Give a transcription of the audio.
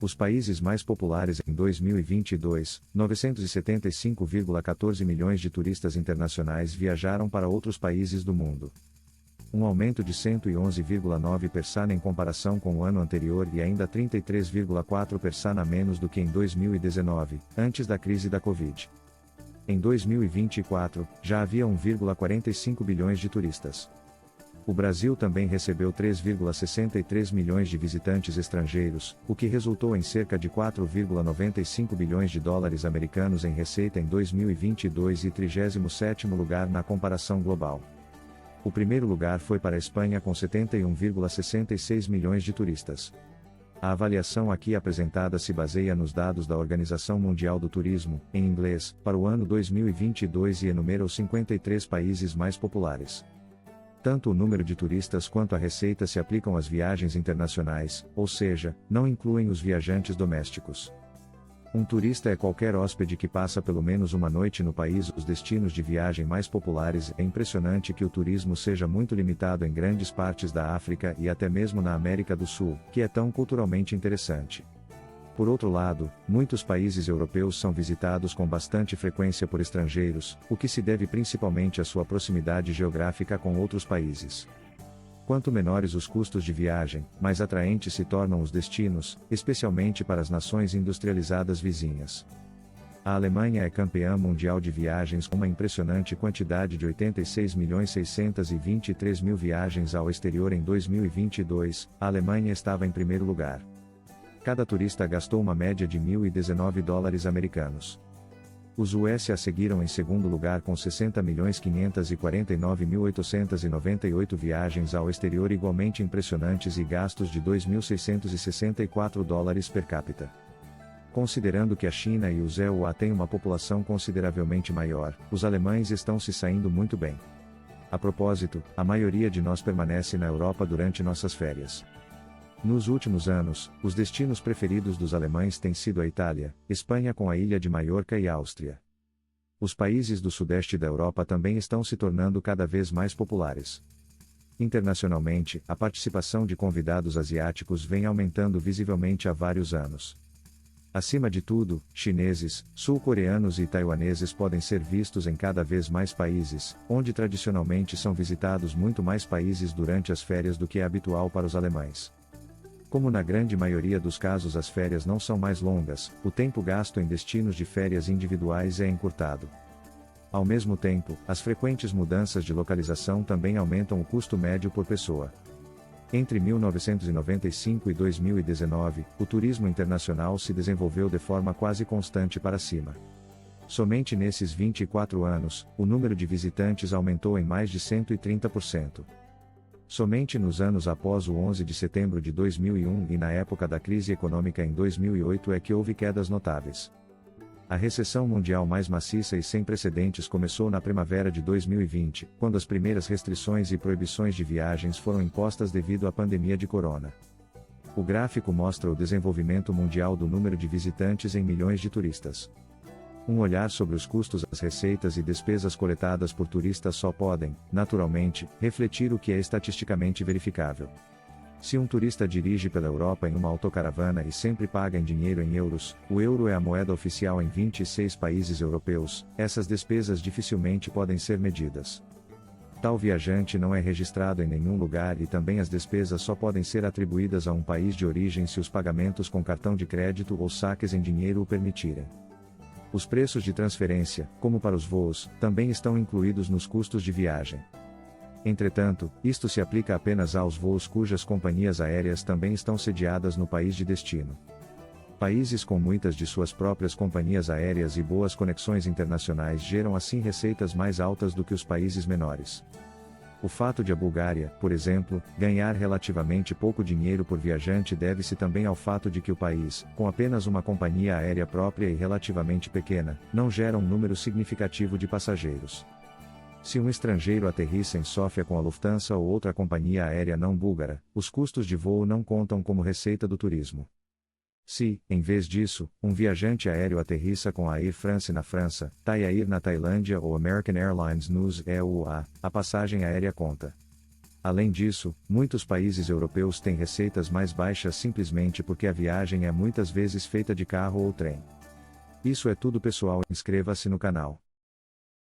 Os países mais populares em 2022, 975,14 milhões de turistas internacionais viajaram para outros países do mundo. Um aumento de 111,9% em comparação com o ano anterior e ainda 33,4% a menos do que em 2019, antes da crise da Covid. Em 2024, já havia 1,45 bilhões de turistas. O Brasil também recebeu 3,63 milhões de visitantes estrangeiros, o que resultou em cerca de 4,95 bilhões de dólares americanos em receita em 2022 e 37º lugar na comparação global. O primeiro lugar foi para a Espanha com 71,66 milhões de turistas. A avaliação aqui apresentada se baseia nos dados da Organização Mundial do Turismo, em inglês, para o ano 2022 e enumera os 53 países mais populares. Tanto o número de turistas quanto a receita se aplicam às viagens internacionais, ou seja, não incluem os viajantes domésticos. Um turista é qualquer hóspede que passa pelo menos uma noite no país. Os destinos de viagem mais populares. É impressionante que o turismo seja muito limitado em grandes partes da África e até mesmo na América do Sul, que é tão culturalmente interessante. Por outro lado, muitos países europeus são visitados com bastante frequência por estrangeiros, o que se deve principalmente à sua proximidade geográfica com outros países. Quanto menores os custos de viagem, mais atraentes se tornam os destinos, especialmente para as nações industrializadas vizinhas. A Alemanha é campeã mundial de viagens com uma impressionante quantidade de 86.623.000 viagens ao exterior em 2022, a Alemanha estava em primeiro lugar. Cada turista gastou uma média de $1.019 americanos. Os USA seguiram em segundo lugar com 60.549.898 viagens ao exterior igualmente impressionantes e gastos de $2.664 per capita. Considerando que a China e os EUA têm uma população consideravelmente maior, os alemães estão se saindo muito bem. A propósito, a maioria de nós permanece na Europa durante nossas férias. Nos últimos anos, os destinos preferidos dos alemães têm sido a Itália, Espanha com a ilha de Maiorca e Áustria. Os países do sudeste da Europa também estão se tornando cada vez mais populares. Internacionalmente, a participação de convidados asiáticos vem aumentando visivelmente há vários anos. Acima de tudo, chineses, sul-coreanos e taiwaneses podem ser vistos em cada vez mais países, onde tradicionalmente são visitados muito mais países durante as férias do que é habitual para os alemães. Como na grande maioria dos casos as férias não são mais longas, o tempo gasto em destinos de férias individuais é encurtado. Ao mesmo tempo, as frequentes mudanças de localização também aumentam o custo médio por pessoa. Entre 1995 e 2019, o turismo internacional se desenvolveu de forma quase constante para cima. Somente nesses 24 anos, o número de visitantes aumentou em mais de 130%. Somente nos anos após o 11 de setembro de 2001 e na época da crise econômica em 2008 é que houve quedas notáveis. A recessão mundial mais maciça e sem precedentes começou na primavera de 2020, quando as primeiras restrições e proibições de viagens foram impostas devido à pandemia de corona. O gráfico mostra o desenvolvimento mundial do número de visitantes em milhões de turistas. Um olhar sobre os custos, as receitas e despesas coletadas por turistas só podem, naturalmente, refletir o que é estatisticamente verificável. Se um turista dirige pela Europa em uma autocaravana e sempre paga em dinheiro em euros, o euro é a moeda oficial em 26 países europeus, essas despesas dificilmente podem ser medidas. Tal viajante não é registrado em nenhum lugar e também as despesas só podem ser atribuídas a um país de origem se os pagamentos com cartão de crédito ou saques em dinheiro o permitirem. Os preços de transferência, como para os voos, também estão incluídos nos custos de viagem. Entretanto, isto se aplica apenas aos voos cujas companhias aéreas também estão sediadas no país de destino. Países com muitas de suas próprias companhias aéreas e boas conexões internacionais geram assim receitas mais altas do que os países menores. O fato de a Bulgária, por exemplo, ganhar relativamente pouco dinheiro por viajante deve-se também ao fato de que o país, com apenas uma companhia aérea própria e relativamente pequena, não gera um número significativo de passageiros. Se um estrangeiro aterrissa em Sófia com a Lufthansa ou outra companhia aérea não búlgara, os custos de voo não contam como receita do turismo. Se, em vez disso, um viajante aéreo aterrissa com a Air France na França, Thai Air na Tailândia ou American Airlines nos EUA, a passagem aérea conta. Além disso, muitos países europeus têm receitas mais baixas simplesmente porque a viagem é muitas vezes feita de carro ou trem. Isso é tudo pessoal, inscreva-se no canal.